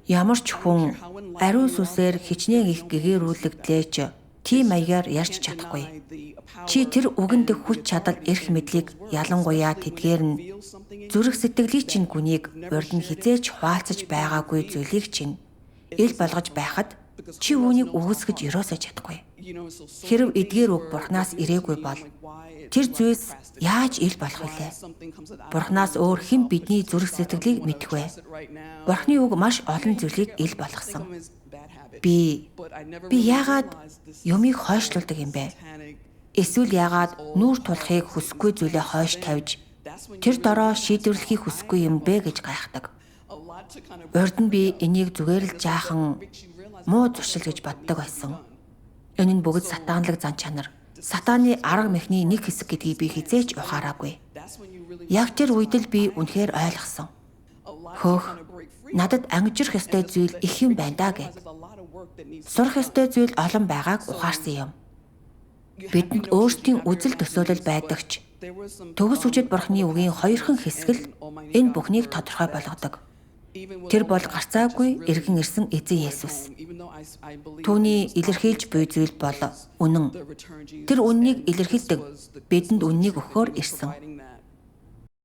Ямар ч хүн ариун сүнсээр хичнээн их гэгэрүүлэгдлээч тийм маягаар ярьж чадахгүй. Чи тэр үгэнд хүч чадал эрх мэдлийг ялангуяа тэдгээр нь зүрх сэтгэлийн чинь гүнийг урд нь хизээч хуваалцаж байгаагүй зүйлийг чинь ил болгож байхад чи үүнийг үгүйсгэж ерөөсөө чадахгүй. Хэрв эдгээр үг Бурханаас ирээгүй бол тэр зүйлс яаж ил болох вүлээ? Бурханаас өөр хэн бидний зүрх сэтгэлийг мэдэх вэ? Бурханы үг маш олон зүйлийг ил болгосон. Би яагаад юмыг хойшлуулдаг юм бэ? Эсвэл яагаад нүүр тулахыг хүсэхгүй зүйлээ хойш тавьж тэр дороо шийдвэрлэхийг хүсэхгүй юм бэ гэж гайхдаг. Урд нь би энийг зүгээр л жаахан муу зуршил гэж боддог байсан. Энэ нь бүгд сатаанлаг зан чанар. Сатааны арга мэхний нэг хэсэг гэдгийг би хизээч ухаараагүй. Яг тэр үед л би үнэхээр ойлгосон. Хөөх, надад ангижрах ёстой зүйл их юм байна даа гэв. Сурах ёстой зүйл олон байгааг ухаарсан юм. Бидэнд өөрсдийн үзэл төсөөлөл байдагч төгс хүчит Бурханы үгийн хоёрхан хэсгэл энэ бүхнийг тодорхой болгодог. Тэр бол гарцаагүй эргэн ирсэн эзэн Есүс. Түүний илэрхийлж буй зүйл бол үнэн. Тэр үннийг илэрхийлдэг, бидэнд үннийг өгөхөөр ирсэн.